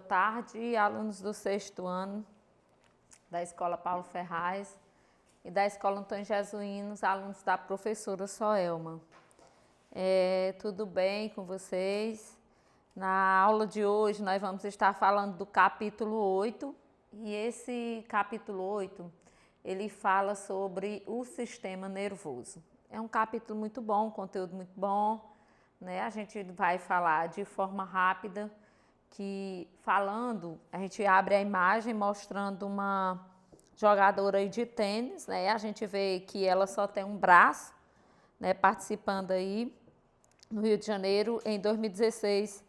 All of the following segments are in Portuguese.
tarde, alunos do 6º ano da Escola Paulo Ferraz e da Escola Antônio Jesuínos, alunos da professora Soelma. Tudo bem com vocês? Na aula de hoje nós vamos estar falando do capítulo 8 e esse capítulo 8 ele fala sobre o sistema nervoso. É um capítulo muito bom, um conteúdo muito bom, né? A gente vai falar de forma rápida, a gente abre a imagem mostrando uma jogadora aí de tênis, né? A gente vê que ela só tem um braço, né? Participando aí no Rio de Janeiro em 2016,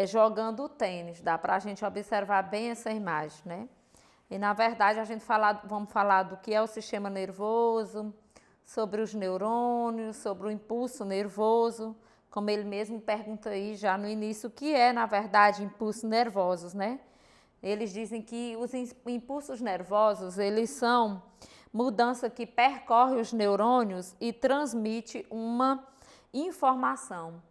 jogando tênis. Dá para a gente observar bem essa imagem, né? E na verdade vamos falar do que é o sistema nervoso, sobre os neurônios, sobre o impulso nervoso, como ele mesmo pergunta aí já no início, o que é na verdade impulsos nervosos, né? Eles dizem que os impulsos nervosos, eles são mudança que percorre os neurônios e transmite uma informação.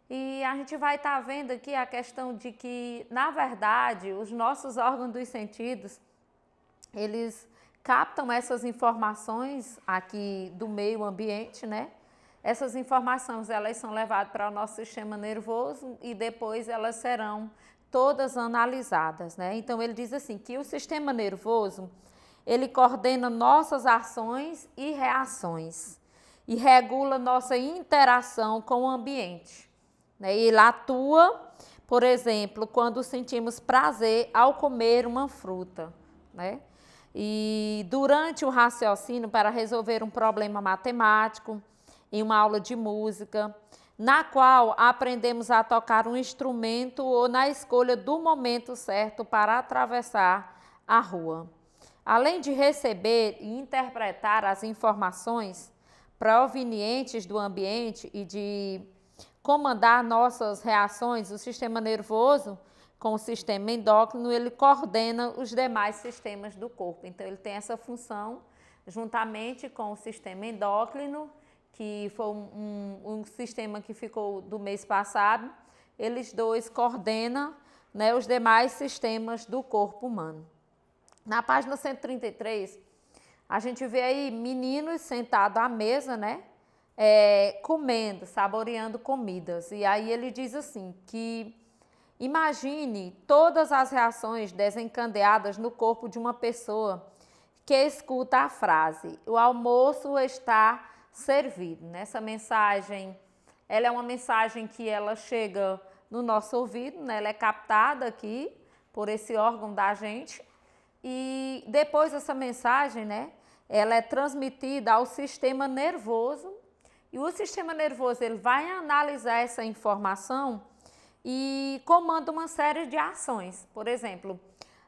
E a gente vai estar vendo aqui a questão de que, na verdade, os nossos órgãos dos sentidos, eles captam essas informações aqui do meio ambiente, né? Essas informações, elas são levadas para o nosso sistema nervoso e depois elas serão todas analisadas, né? Então, ele diz assim, que o sistema nervoso, ele coordena nossas ações e reações e regula nossa interação com o ambiente, né? Ele atua, por exemplo, quando sentimos prazer ao comer uma fruta, né? E durante o raciocínio para resolver um problema matemático, em uma aula de música, na qual aprendemos a tocar um instrumento ou na escolha do momento certo para atravessar a rua. Além de receber e interpretar as informações provenientes do ambiente e de comandar nossas reações, o sistema nervoso, com o sistema endócrino, ele coordena os demais sistemas do corpo. Então, ele tem essa função, juntamente com o sistema endócrino, que foi um sistema que ficou do mês passado, eles dois coordenam, né, os demais sistemas do corpo humano. Na página 133, a gente vê aí meninos sentados à mesa, né, comendo, saboreando comidas. E aí ele diz assim, que imagine todas as reações desencadeadas no corpo de uma pessoa que escuta a frase, o almoço está servido. Nessa mensagem, ela é uma mensagem que ela chega no nosso ouvido, né? Ela é captada aqui por esse órgão da gente e depois essa mensagem, né? Ela é transmitida ao sistema nervoso e o sistema nervoso ele vai analisar essa informação e comanda uma série de ações. Por exemplo,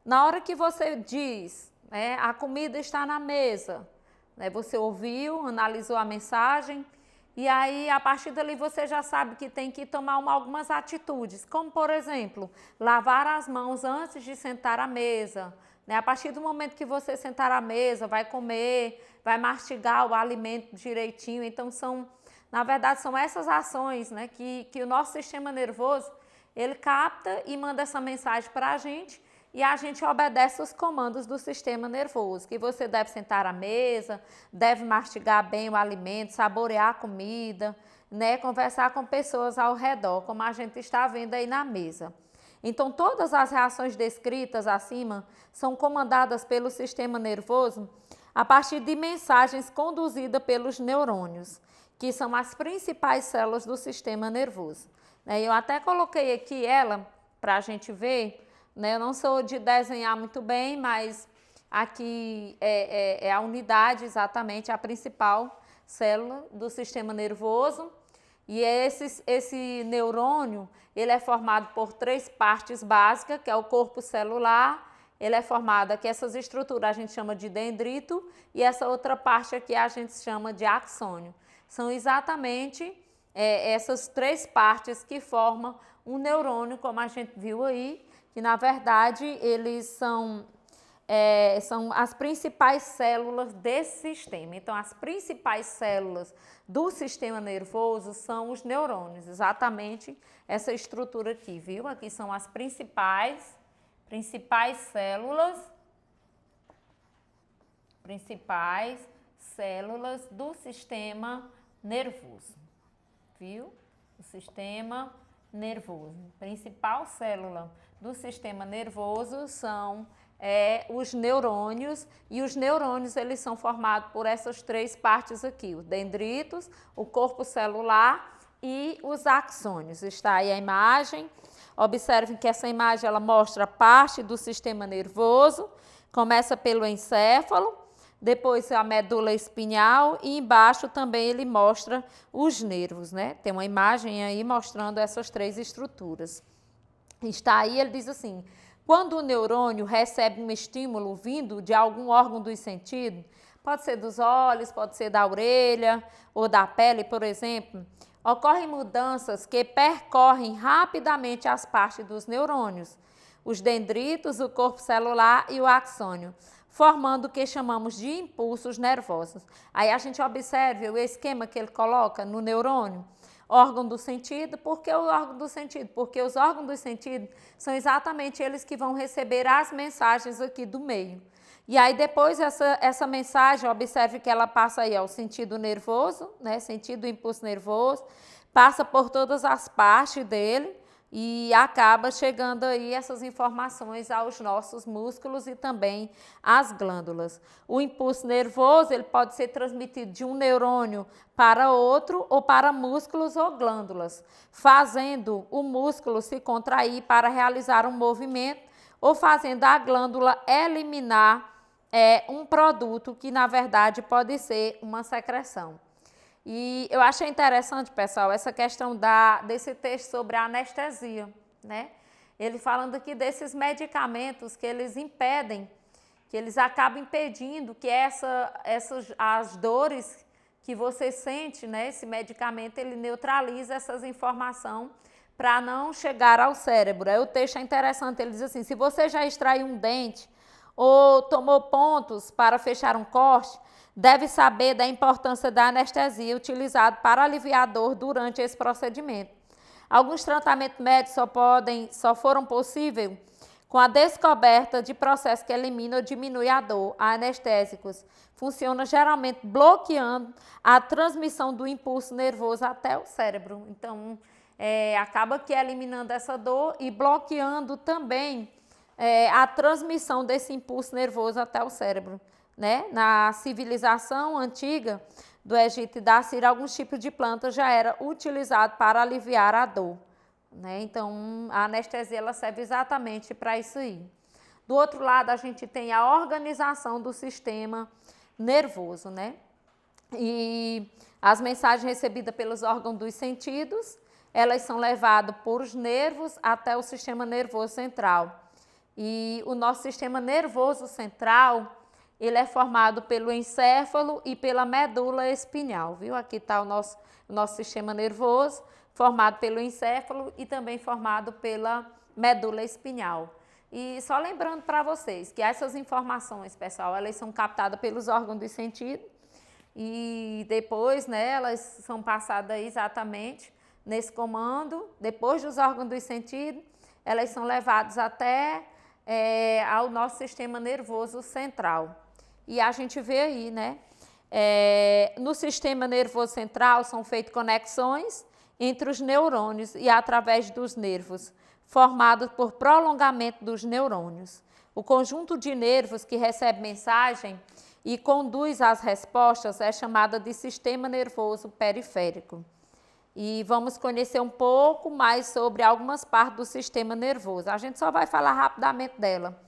na hora que você diz, né, a comida está na mesa, né, você ouviu, analisou a mensagem e aí a partir dali você já sabe que tem que tomar algumas atitudes, como por exemplo, lavar as mãos antes de sentar à mesa, né? A partir do momento que você sentar à mesa, vai comer, vai mastigar o alimento direitinho. Então na verdade são essas ações, né, que o nosso sistema nervoso ele capta e manda essa mensagem para a gente e a gente obedece os comandos do sistema nervoso, que você deve sentar à mesa, deve mastigar bem o alimento, saborear a comida, né, conversar com pessoas ao redor, como a gente está vendo aí na mesa. Então, todas as reações descritas acima são comandadas pelo sistema nervoso a partir de mensagens conduzidas pelos neurônios, que são as principais células do sistema nervoso. Eu até coloquei aqui ela para a gente ver, né? Eu não sou de desenhar muito bem, mas aqui é a unidade exatamente, a principal célula do sistema nervoso. E esse neurônio, ele é formado por 3 partes básicas, que é o corpo celular, ele é formado aqui, essas estruturas a gente chama de dendrito, e essa outra parte aqui a gente chama de axônio. São exatamente essas 3 partes que formam um neurônio, como a gente viu aí, que na verdade eles são são as principais células desse sistema. Então, as principais células do sistema nervoso são os neurônios, exatamente essa estrutura aqui, viu? Aqui são as principais células do sistema nervoso, viu? O sistema nervoso. Principal célula do sistema nervoso são os neurônios, e os neurônios eles são formados por essas três partes aqui, os dendritos, o corpo celular e os axônios. Está aí a imagem. Observem que essa imagem ela mostra parte do sistema nervoso, começa pelo encéfalo, depois a medula espinhal e embaixo também ele mostra os nervos, né? Tem uma imagem aí mostrando essas três estruturas. Está aí, ele diz assim: quando o neurônio recebe um estímulo vindo de algum órgão dos sentidos, pode ser dos olhos, pode ser da orelha ou da pele, por exemplo, ocorrem mudanças que percorrem rapidamente as partes dos neurônios, os dendritos, o corpo celular e o axônio, formando o que chamamos de impulsos nervosos. Aí a gente observa o esquema que ele coloca no neurônio. Órgão do sentido, por que o órgão do sentido? Porque os órgãos do sentido são exatamente eles que vão receber as mensagens aqui do meio. E aí depois essa mensagem, observe que ela passa aí ao sentido nervoso, né? Sentido do impulso nervoso, passa por todas as partes dele e acaba chegando aí essas informações aos nossos músculos e também às glândulas. O impulso nervoso ele pode ser transmitido de um neurônio para outro ou para músculos ou glândulas, fazendo o músculo se contrair para realizar um movimento ou fazendo a glândula eliminar um produto que na verdade pode ser uma secreção. E eu achei interessante, pessoal, essa questão desse texto sobre a anestesia, né? Ele falando aqui desses medicamentos que eles impedem, que eles acabam impedindo que as dores que você sente, né? Esse medicamento, ele neutraliza essas informações para não chegar ao cérebro. Aí o texto é interessante, ele diz assim: se você já extraiu um dente ou tomou pontos para fechar um corte, deve saber da importância da anestesia utilizada para aliviar a dor durante esse procedimento. Alguns tratamentos médicos só foram possíveis com a descoberta de processos que eliminam ou diminuem a dor. Anestésicos funcionam geralmente bloqueando a transmissão do impulso nervoso até o cérebro. Então, acaba que eliminando essa dor e bloqueando também a transmissão desse impulso nervoso até o cérebro. Né? Na civilização antiga do Egito e da Síria, alguns tipos de plantas já eram utilizados para aliviar a dor. Né? Então, a anestesia ela serve exatamente para isso aí. Do outro lado, a gente tem a organização do sistema nervoso. Né? E as mensagens recebidas pelos órgãos dos sentidos, elas são levadas por os nervos até o sistema nervoso central. E o nosso sistema nervoso central, ele é formado pelo encéfalo e pela medula espinhal, viu? Aqui está o nosso sistema nervoso, formado pelo encéfalo e também formado pela medula espinhal. E só lembrando para vocês que essas informações, pessoal, elas são captadas pelos órgãos do sentido e depois, né, elas são passadas exatamente nesse comando. Depois dos órgãos do sentido, elas são levadas até ao nosso sistema nervoso central. E a gente vê aí, né? No sistema nervoso central são feitas conexões entre os neurônios e através dos nervos, formados por prolongamento dos neurônios. O conjunto de nervos que recebe mensagem e conduz às respostas é chamado de sistema nervoso periférico. E vamos conhecer um pouco mais sobre algumas partes do sistema nervoso. A gente só vai falar rapidamente dela.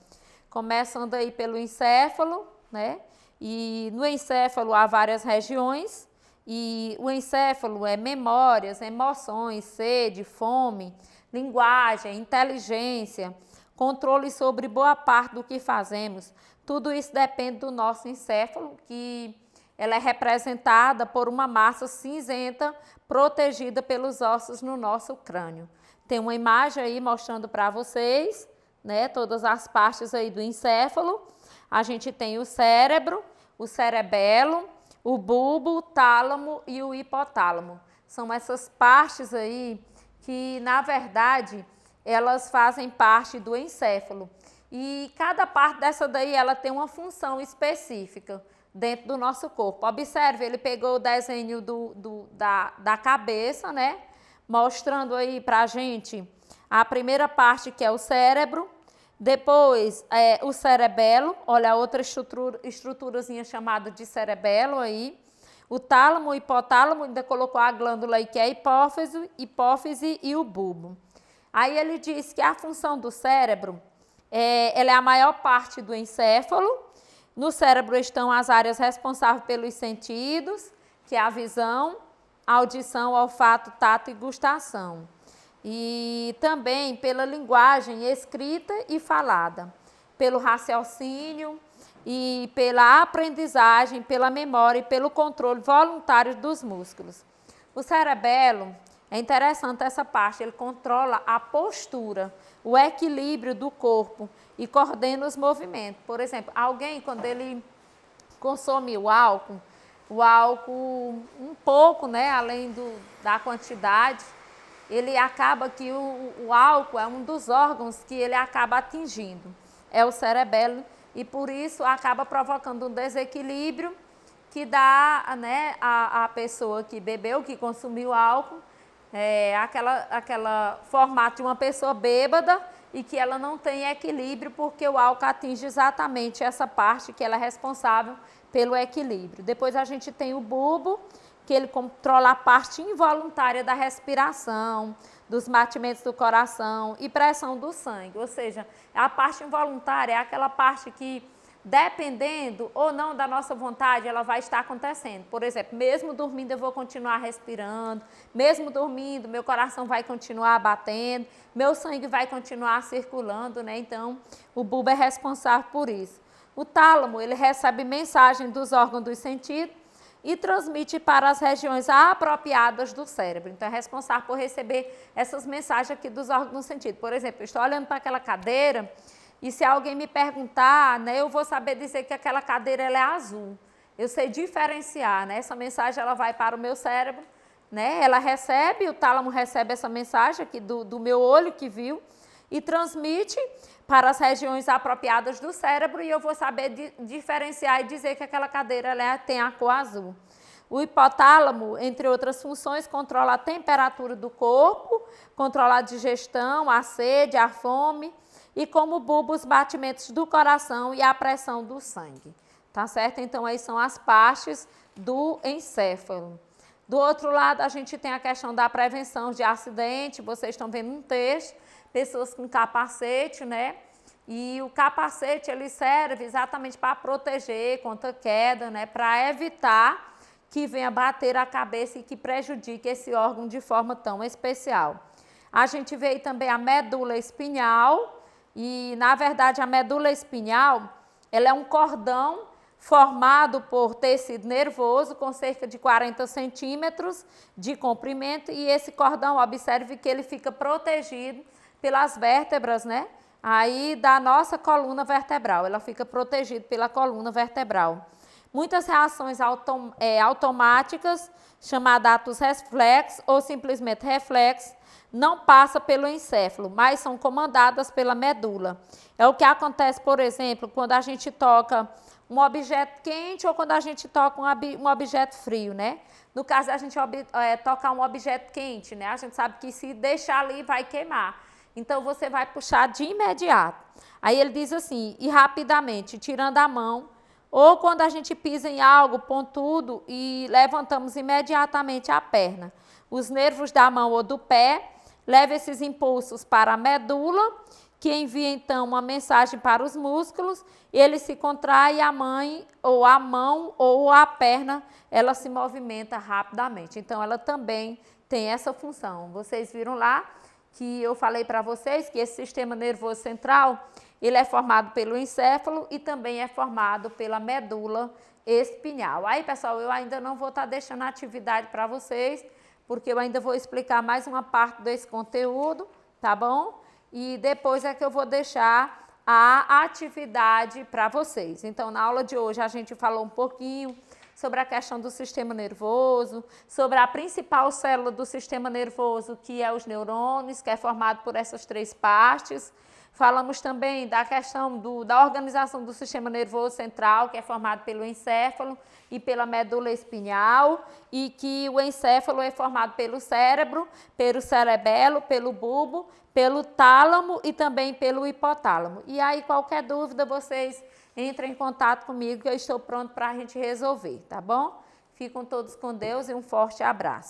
Começando aí pelo encéfalo, né? E no encéfalo há várias regiões, e o encéfalo é memórias, emoções, sede, fome, linguagem, inteligência, controle sobre boa parte do que fazemos. Tudo isso depende do nosso encéfalo, que ela é representada por uma massa cinzenta protegida pelos ossos no nosso crânio. Tem uma imagem aí mostrando para vocês, né, todas as partes aí do encéfalo. a gente tem o cérebro, o cerebelo, o bulbo, o tálamo e o hipotálamo. São essas partes aí que, na verdade, elas fazem parte do encéfalo. E cada parte dessa daí, ela tem uma função específica dentro do nosso corpo. Observe, ele pegou o desenho da cabeça, né? Mostrando aí pra gente a primeira parte, que é o cérebro. Depois, o cerebelo, olha a outra estruturazinha chamada de cerebelo aí. O tálamo, o hipotálamo, ainda colocou a glândula aí, que é a hipófise e o bulbo. Aí ele diz que a função do cérebro, ela é a maior parte do encéfalo. No cérebro estão as áreas responsáveis pelos sentidos, que é a visão, audição, olfato, tato e gustação. E também pela linguagem escrita e falada, pelo raciocínio e pela aprendizagem, pela memória e pelo controle voluntário dos músculos. O cerebelo, é interessante essa parte, ele controla a postura, o equilíbrio do corpo e coordena os movimentos. Por exemplo, alguém, quando ele consome o álcool um pouco, né, além da quantidade, ele acaba que o álcool é um dos órgãos que ele acaba atingindo, é o cerebelo, e por isso acaba provocando um desequilíbrio que dá, né, a pessoa que bebeu, que consumiu álcool, aquela formato de uma pessoa bêbada e que ela não tem equilíbrio porque o álcool atinge exatamente essa parte que ela é responsável pelo equilíbrio. Depois a gente tem o bulbo, que ele controla a parte involuntária da respiração, dos batimentos do coração e pressão do sangue. Ou seja, a parte involuntária é aquela parte que, dependendo ou não da nossa vontade, ela vai estar acontecendo. Por exemplo, mesmo dormindo eu vou continuar respirando, mesmo dormindo meu coração vai continuar batendo, meu sangue vai continuar circulando, né? Então, o bulbo é responsável por isso. O tálamo, ele recebe mensagem dos órgãos dos sentidos e transmite para as regiões apropriadas do cérebro. Então, é responsável por receber essas mensagens aqui dos órgãos do sentido. Por exemplo, eu estou olhando para aquela cadeira e se alguém me perguntar, né, eu vou saber dizer que aquela cadeira ela é azul. Eu sei diferenciar, né? Essa mensagem ela vai para o meu cérebro, né? Ela recebe, o tálamo recebe essa mensagem aqui do meu olho que viu e transmite para as regiões apropriadas do cérebro e eu vou saber diferenciar e dizer que aquela cadeira ela tem a cor azul. O hipotálamo, entre outras funções, controla a temperatura do corpo, controla a digestão, a sede, a fome e como bulbo os batimentos do coração e a pressão do sangue. Tá certo? Então, aí são as partes do encéfalo. Do outro lado, a gente tem a questão da prevenção de acidente. Vocês estão vendo um texto, pessoas com capacete, né? E o capacete, ele serve exatamente para proteger contra queda, né? Para evitar que venha bater a cabeça e que prejudique esse órgão de forma tão especial. A gente vê aí também a medula espinhal e, na verdade, a medula espinhal, ela é um cordão formado por tecido nervoso com cerca de 40 centímetros de comprimento e esse cordão, observe que ele fica protegido pelas vértebras, né? Aí da nossa coluna vertebral, ela fica protegida pela coluna vertebral. Muitas reações automáticas, chamadas atos reflexos ou simplesmente reflexos, não passam pelo encéfalo, mas são comandadas pela medula. É o que acontece, por exemplo, quando a gente toca um objeto quente ou quando a gente toca um objeto frio, né? No caso, a gente tocar um objeto quente, né? A gente sabe que se deixar ali vai queimar. Então, você vai puxar de imediato. Aí ele diz assim, e rapidamente, tirando a mão, ou quando a gente pisa em algo pontudo e levantamos imediatamente a perna. Os nervos da mão ou do pé levam esses impulsos para a medula, que envia então uma mensagem para os músculos, ele se contrai e a mão ou a perna, ela se movimenta rapidamente. Então, ela também tem essa função. Vocês viram lá que eu falei para vocês que esse sistema nervoso central, ele é formado pelo encéfalo e também é formado pela medula espinhal. Aí, pessoal, eu ainda não vou estar deixando a atividade para vocês, porque eu ainda vou explicar mais uma parte desse conteúdo, tá bom? E depois é que eu vou deixar a atividade para vocês. Então, na aula de hoje, a gente falou um pouquinho sobre a questão do sistema nervoso, sobre a principal célula do sistema nervoso, que é os neurônios, que é formado por essas 3 partes. Falamos também da questão da organização do sistema nervoso central, que é formado pelo encéfalo e pela medula espinhal, e que o encéfalo é formado pelo cérebro, pelo cerebelo, pelo bulbo, pelo tálamo e também pelo hipotálamo. E aí, qualquer dúvida, vocês entrem em contato comigo, que eu estou pronto para a gente resolver, tá bom? Fiquem todos com Deus e um forte abraço.